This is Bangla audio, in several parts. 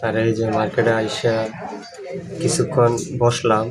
আর এই যে মার্কেটে আইসা কিছুক্ষণ বসলাম।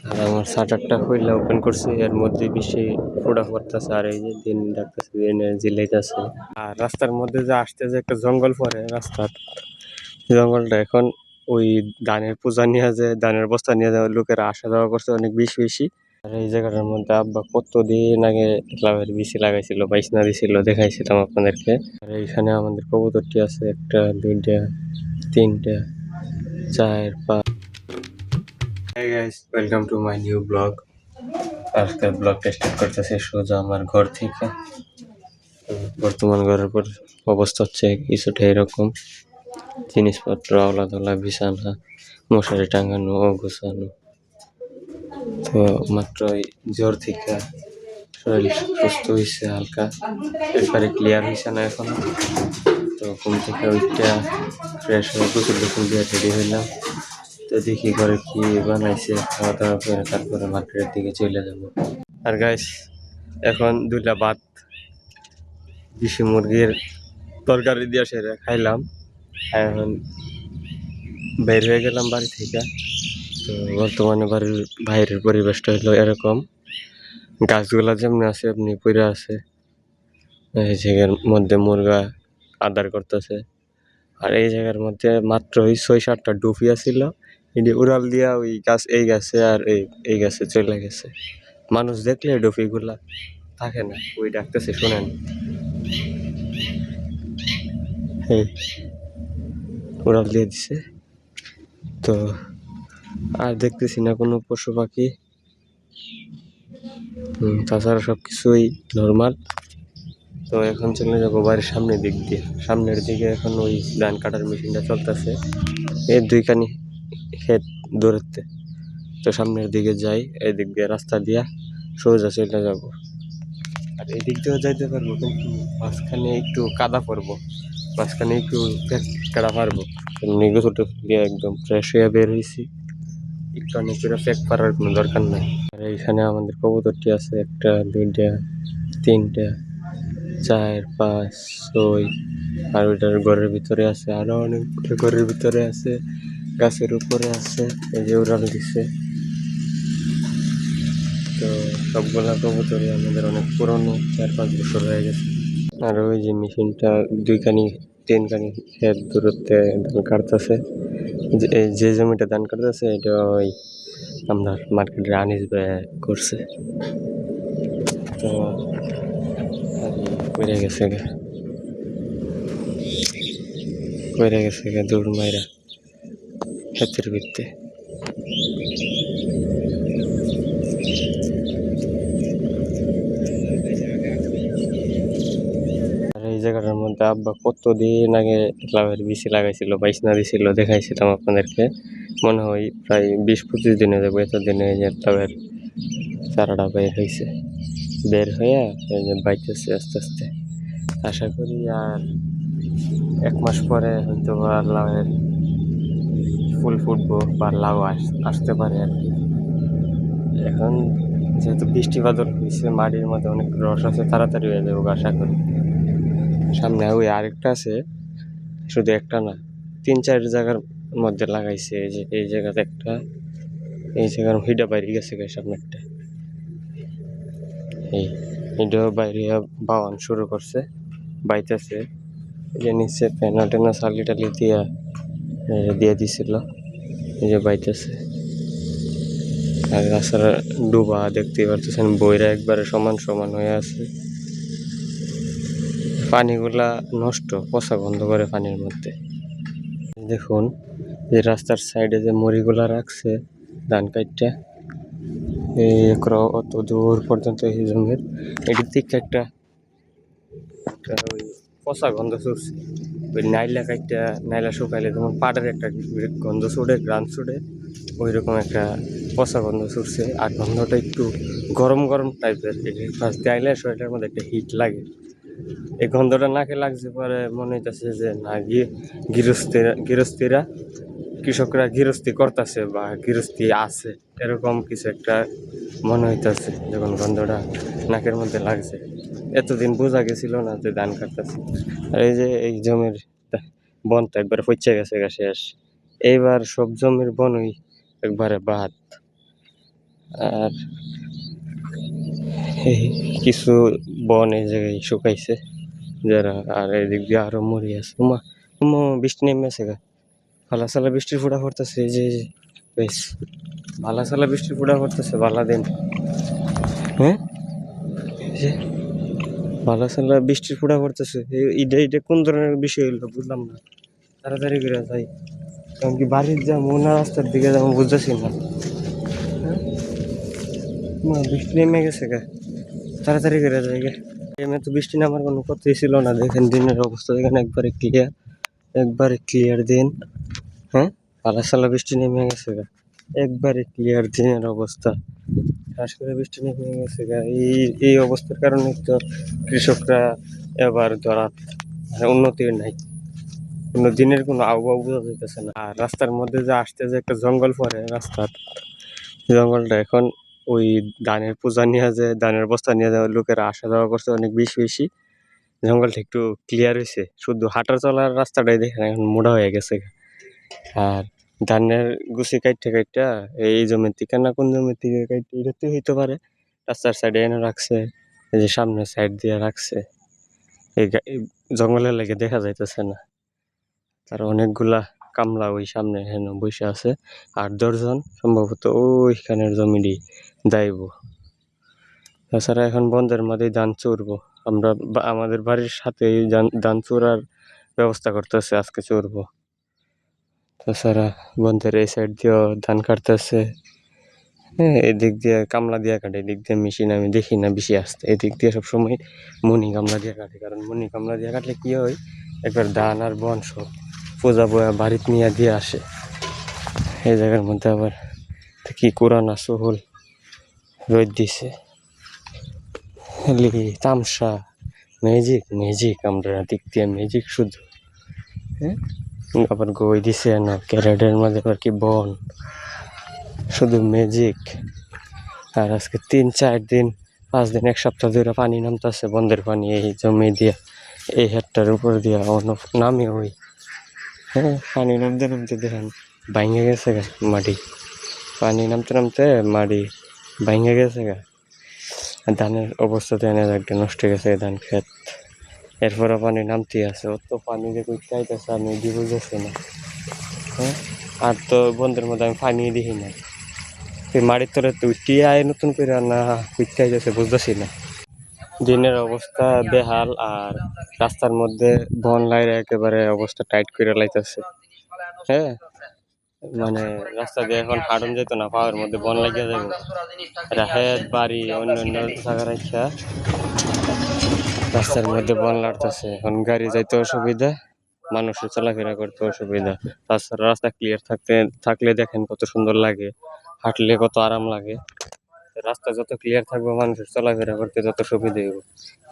আর আমার শাটারটা খুললা ওপেন করছি, এর মধ্যে বেশি ফোড়া পড়তেছে। আর এই যে দিন ডাকতেছে, দিনের জিলাইতেছে। আর রাস্তার মধ্যে যে আসতে যে একটা জঙ্গল পড়ে রাস্তার, জঙ্গলটা এখন ওই ধানের পূজা নিয়ে যে ধানের বস্তা নিয়ে যাওয়া লোকেরা আসা যাওয়া করছে অনেক বেশি বেশি। আর এই জায়গাটার মধ্যে আব্বা কতদিন আগে লাভের বিচি লাগাইছিল, বাইসনা দিছিল, দেখাইছিলাম আপনাদেরকে। আর এইখানে আমাদের কবুতরটি আছে, একটা, দুইটা, তিনটা, চার, পাঁচ। Hey guys, welcome to my new vlog. আজকের ব্লগটা স্টার্ট করতেছে সোজা আমার ঘর থেকে। বর্তমান ঘরের পর অবস্থা হচ্ছে কিছুটা এরকম, জিনিসপত্র আওলা বিছানা, মশারি টাঙানো ও গোছানো। তো মাত্রই জ্বর থেকে শরীর সুস্থ হয়েছে হালকা, একবারে ক্লিয়ার হয়েছে না এখনো। তো ঘুম থেকে ওইটা ফ্রেশ হয়ে গোসল দিয়ে রেডি হইলাম। তো দেখি ঘরে কি বানাইছে, খাওয়া দাওয়া করে তারপরে মার্কেটের দিকে চলে যাব। আর গাইস, এখন দুইটা ভাত দেশি মুরগির তরকারি দিয়ে সেরে খাইলাম। এখন বের হয়ে গেলাম বাড়ি থেকে। তো বর্তমানে বাড়ির বাইরের পরিবেশটা হলো এরকম, গাছগুলা যেমনি আছে এমনি পড়ে আছে। এই জায়গার মধ্যে মুরগা আদার করতেছে। আর এই জায়গার মধ্যে মাত্র ওই 6-7টা ডুফিয়া ছিল, এটি উড়াল দিয়া ওই গাছ এই গাছে আর এই গাছে চলে গেছে। মানুষ দেখলে ডুফিগুলা থাকে না, ওই ডাকতেছে শোনেন, এই উড়াল দিয়ে দিছে। তো আর দেখতেছি না কোনো পশু পাখি। তাছাড়া সবকিছুই নর্মাল। তো এখন চলে যাবো বাড়ির সামনের দিক দিয়ে। সামনের দিকে এখন ওই ধান কাটার মেশিনটা চলতেছে, এই দুইখানি ক্ষেত দূরত্বে। তো সামনের দিকে যাই, এই দিক দিয়ে রাস্তা দিয়া সোজা চলে যাব। আর এই দিক দিয়েও যাইতে পারবো, কিন্তু মাঝখানে একটু কাদা পড়বো, মাঝখানে একটু কাদা পারবো। এমনি গোসল দিয়ে একদম ফ্রেশ হয়ে বের হয়েছি, একটু অনেক করে ফেক পারার কোনো দরকার নাই। আর এইখানে আমাদের কবুতরটি আছে, একটা, দুইটা, তিনটা, চার, পাঁচ, ছয়। আর ওইটার ঘরের ভিতরে আছে, আরো অনেক ঘরের ভিতরে আছে, গাছের উপরে আছে। এই যে উড়াল দিচ্ছে। তো সবগুলা কবুতরই আমাদের অনেক পুরনো, 4-5 বছর হয়ে গেছে। আর ওই যে মেশিনটা দুইখানি তিনখানি ক্ষেত দূরত্বে ধান কাটতেছে। যে জমিটা ধান কাটতেছে এটা ওই আপনার মার্কেটের আনিস ভাই করছে। তো কইরা গেছে গে, দৌড় মাইরা ক্ষেতের ভিত্তে। আর এই জায়গাটার মধ্যে আব্বা কতদিন আগে লাভের বিচি লাগাইছিল, বাইসনা দিছিল, দেখাইছিলাম আপনাদেরকে। মনে হয় প্রায় 20-25 দিনে যাবো, এতদিনে এই যে লাভের চারাটা বের হয়েছে। বের হয়ে এই যে বাইতেছে আস্তে আস্তে। আশা করি আর 1 মাস পরে হয়তো বা লাউয়ের ফুল ফুটবো বা লাউ আসতে পারে আর কি। এখন যেহেতু বৃষ্টি বাদল হয়েছে, মাটির মধ্যে অনেক রস আছে, তাড়াতাড়ি হয়ে যাবো আশা করি। সামনে ওই আরেকটা আছে, শুধু একটা না, 3-4 জায়গার মধ্যে লাগাইছে। এই যে এই জায়গাতে একটা, এই জায়গার হিডা বাইরে গেছে সামনে একটা, এই হিডাও বাইরে বাওয়ান শুরু করছে, বাইতেছে। এই যে নিচে প্যানা টেনা সালি টালি দিয়ে দিছিল, এই যে বাইতেছে। আর রাস্তার ডুবা দেখতেই পারতেছেন, বইরা একবারে সমান সমান হয়ে আছে। পানিগুলা নষ্ট, পচা গন্ধ করে পানির মধ্যে। দেখুন যে রাস্তার সাইডে যে মরিগুলা রাখছে ধান কাটটা, অত দূর পর্যন্ত এই জমির এটির দিকে একটা ওই পচা গন্ধ ছুটছে। ওই নাইলা কাটটা, নাইলা শুকাইলে যেমন পাটের একটা গন্ধ ছুটে, গ্রান ছুটে, ওই রকম একটা পচা গন্ধ ছুটছে। আর গন্ধটা একটু গরম গরম টাইপের, ফার্স্ট দিয়ে আইলে শরীরের মধ্যে একটা হিট লাগে। এই গন্ধটা নাকে লাগছে পরে মনে হইতেছে যে না, গৃহস্থীরা কৃষকরা গৃহস্থী করতেছে বা গৃহস্থী আছে, এরকম কিছু একটা মনে হইতেছে যখন গন্ধটা নাকের মধ্যে লাগছে। এতদিন বোঝা গেছিল না যে ধান কাটতেছে। আর এই যে এই জমির বনটা একবারে পচে গেছে শেষ, এইবার সব জমির বনই একবারে বাদ। আর এই কিছু বন এই জায়গায় শুকাইছে যারা, আর এদিক দিয়ে আরো মরি আছে। বৃষ্টি নেমে আছে গা, ভালা সালা বৃষ্টির ফোঁটা পড়তেছে। এই যে বেশ ভালা সালা বৃষ্টির ফোঁটা পড়তেছে, ভালা দিন। হ্যাঁ, এই যে ভালা সালা বৃষ্টির ফোঁটা পড়তেছে। এটা কোন ধরনের বিষয় হইলো বুঝলাম না। তাড়াতাড়ি করে যাই, কারণ কি বাড়ির যাবো না রাস্তার দিকে যাবো বুঝতেছি না। হ্যাঁ, বৃষ্টি নেমে গেছে গা, তাড়াতাড়ি করে যাই গে। এমনি তো বৃষ্টি নামার কোনো কথাই ছিল না। দেখেন দিনের অবস্থা, দেখেন একবারে ক্লিয়ার, একবারে ক্লিয়ার দিন। হ্যাঁ, পালা সালা বৃষ্টি নেমে গেছে গা, একবারে ক্লিয়ার দিনের অবস্থা। খাস করে বৃষ্টি নেমে গেছে গা। এই অবস্থার কারণে তো কৃষকরা এবার ধরা উন্নতি নাই, কোনো দিনের কোনো আবহাওয়া বোঝা যাইতেছে না। আর রাস্তার মধ্যে যে আসতে যে একটা জঙ্গল পড়ে রাস্তার, জঙ্গলটা এখন ওই ধানের পূজা নিয়ে যে ধানের বস্তা নিয়ে যাওয়া লোকেরা আসা যাওয়া করছে অনেক বেশি বেশি, জঙ্গলটা একটু ক্লিয়ার হয়েছে। শুধু হাঁটা চলার রাস্তাটাই দেখেন এখন মোড়া হয়ে গেছে। আর ধানের গুছি কাইটে কাইটা এই জমির থেকে না কোন জমির থেকে কাইটে এটাতে হইতে পারে রাস্তার সাইডে এনে রাখছে, এই যে সামনের সাইড দিয়ে রাখছে। এই জঙ্গলের লাগে দেখা যাইতেছে না। আর অনেকগুলা কামলা ওই সামনে হেন বসে আছে, 8-10 জন সম্ভবত ওইখানের জমিটি দাইব। তাছাড়া এখন বন্ধের মধ্যে ধান চুরবো আমরা, আমাদের বাড়ির সাথে ধান চুরার ব্যবস্থা করতেছে, আজকে চুরবো। তাছাড়া বন্ধের এই সাইড দিয়েও ধান কাটতেছে। হ্যাঁ, এদিক দিয়ে কামলা দিয়ে কাটে, এদিক দিয়ে মেশিন আমি দেখি না বেশি আসতে। এদিক দিয়ে সবসময় মনি কামলা দিয়ে কাটে, কারণ মনি কামলা দিয়ে কাটলে কি হয়, একবার ধান আর বন সব পূজা বয়া বাড়িতে নিয়ে দিয়ে আসে। এই জায়গার মধ্যে আবার কি কোরআনা সোহল রোদ দিছে, তামসা ম্যাজিক ম্যাজিক, আমরা দিক দিয়ে ম্যাজিক শুধু। হ্যাঁ, আবার গই দিছে না ক্যারেটের মধ্যে আবার কি বন, শুধু ম্যাজিক। আর আজকে 3-4 দিন 5 দিন 1 সপ্তাহ ধরে পানি নামতেছে, বন্ধের পানি এই জমি দিয়া, এই হেডটার উপর দিয়া নামে ওই। হ্যাঁ, পানি নামতে নামতে দেখেন ভাঙে গেছে গা মাটি, পানি নামতে নামতে মাটি ভাঙে গেছে গা। ধানের অবস্থাতে এনে একটা নষ্ট হয়ে গেছে ধান ক্ষেত। এরপরে পানি নামতে আছে, অত পানি যে কই চাইতেছে আমি দিয়ে বুঝতেছি না। হ্যাঁ, আর তো বন্ধের মধ্যে আমি পানি দেখি না, মাটির তলে তুই আয় নতুন করে না কুইটাই যাচ্ছে বুঝতেছি না। দিনের অবস্থা বেহাল, আর রাস্তার মধ্যে বন লাইরে একেবারে অবস্থা টাইট করে লাইতেছে। হ্যাঁ, মানে রাস্তা দিয়ে এখন হাঁটন যেত না, পাহাড়ের মধ্যে বন লাগিয়ে যাবো। রাহেত বাড়ি অন্য অন্য জায়গা রাখা রাস্তার মধ্যে বন লাড়তেছে, এখন গাড়ি যাইতে অসুবিধা, মানুষের চলাফেরা করতে অসুবিধা। তাছাড়া রাস্তা ক্লিয়ার থাকলে দেখেন কত সুন্দর লাগে, হাঁটলে কত আরাম লাগে। রাস্তা যত ক্লিয়ার থাকবে মানুষের চলাফেরা করতে তত সুবিধা হইব।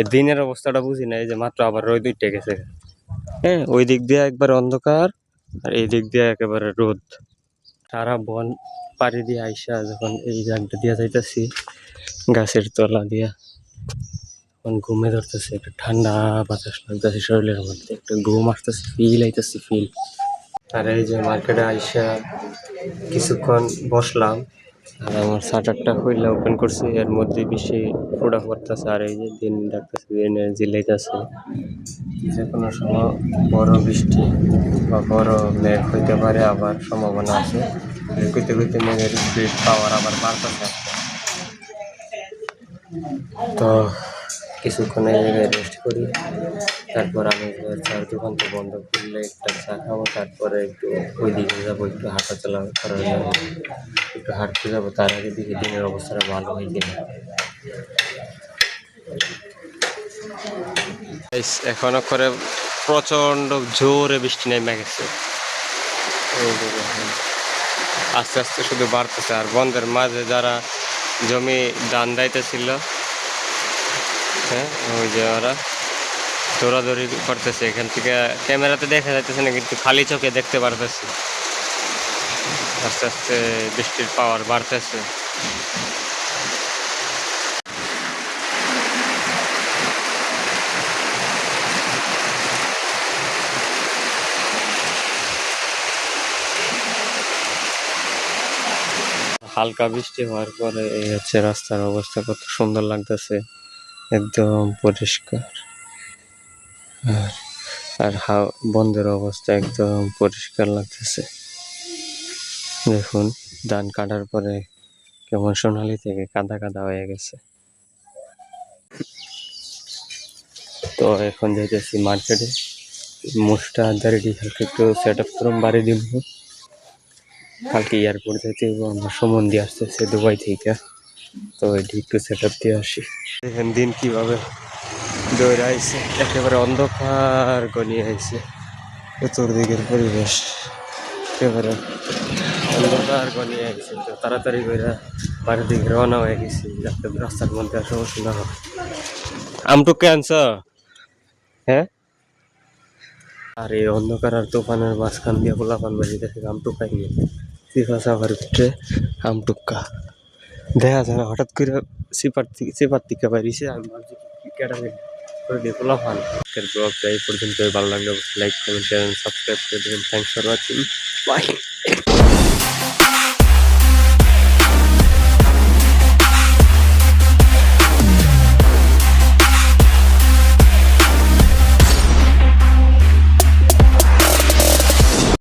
এই দিনের অবস্থাটা বুঝি না, এই যে মাত্র আবার রোদ উঠে গেছে। হ্যাঁ, ওই দিক দিয়ে একবার অন্ধকার, আর এই দিক দিয়ে একেবারে রোদ। সারা বন পাড়ি দিয়ে আইসা যখন এই জায়গাটা দিয়া যাইতেছি গাছের তলা দিয়া, তখন ঘুমে ধরতেছে, একটা ঠান্ডা বাতাস লাগতেছে শরীরের মধ্যে, একটা ঘুম আসতেছে, ফিল আইতেছে ফিল। আর এই যে মার্কেটে আইসা কিছুক্ষণ বসলাম, আর আমার শাটারটা খুললে ওপেন করছি, এর মধ্যে বেশি ফোড়া পড়তেছে। আর এই যে দিন ডাকতেছে, দিনের জিলাইতেছে, যে কোনো সময় বড় বৃষ্টি বা বড় মেঘ হইতে পারে, আবার সম্ভাবনা আছে। কইতে কইতে মেঘের স্পিড পাওয়ার আবার বাড়তেছে। তো কিছুক্ষণ এই জায়গায় রেস্ট করি, তারপর আমি চার দোকান তো বন্ধ করলে একটা চা খাবো, তারপরে একটু ওই দিকে যাবো, একটু হাঁটা চলা করার জন্য একটু হাঁটতে যাবো। তার আগে দিকে দিনের অবস্থাটা ভালো হয় কিনা। এখনো করে প্রচন্ড জোরে বৃষ্টি নেমে গেছে, আস্তে আস্তে শুধু বাড়তেছে। আর বন্ধের মাঝে যারা জমি ধান দাইতেছিল, হ্যাঁ, ওই যে ওরা দৌড়াদৌড়ি করতেছে। এখান থেকে ক্যামেরাতে দেখা যাইতেছে না, কিন্তু খালি চোখে দেখতে পারতেছি আস্তে আস্তে বৃষ্টির পাওয়ার বাড়তেছে। হালকা বৃষ্টি হওয়ার পরে এই হচ্ছে রাস্তার অবস্থা কত সুন্দর লাগতেছে, একদম পরিষ্কার। আর আর বন্ধের অবস্থা একদম পরিষ্কার লাগতেছে। দেখুন ধান কাটার পরে কেমন সোনালি থেকে কাদা কাদা হয়ে গেছে। তো এখন যাইতেছি মার্কেটে, মুখটা রেডি কালকে একটু সেট আপ করুন বাড়ি দিব। কালকে এয়ারপোর্ট যাইতে আমার সম্বন্ধে আসতেছে দুবাই থেকে, তো এটি একটু সেট আপ দিয়ে আসি। দেখেন দিন কিভাবে দৌড়ে আইছে, একেবারে অন্ধকার গনিয়ে আইছে, চতুর্দিকের পরিবেশ একেবারে অন্ধকার গনিয়ে আইছে। তো তাড়াতাড়ি করে বাড়ির দিকে রওনা হয়ে গেছি, যাতে রাস্তার মধ্যে আর সমস্যা না হয়। আমটুকু আনছ? হ্যাঁ। আর এই অন্ধকার আর তুফানের মাঝখান দিয়ে পোলাপান বাড়িতে আমটুকাই নিয়ে সিফা সাফার ভিতরে আমটুকা দেখা যায় না, হঠাৎ করে সিপার থেকে বাইরেছে। আমি ভাবছি ক্যাটারে করে দিয়ে পোলাপান। আজকের ব্লগটা এই পর্যন্ত, ভালো লাগলে লাইক কমেন্ট শেয়ার সাবস্ক্রাইব করে দেবেন। Thanks for watching, by.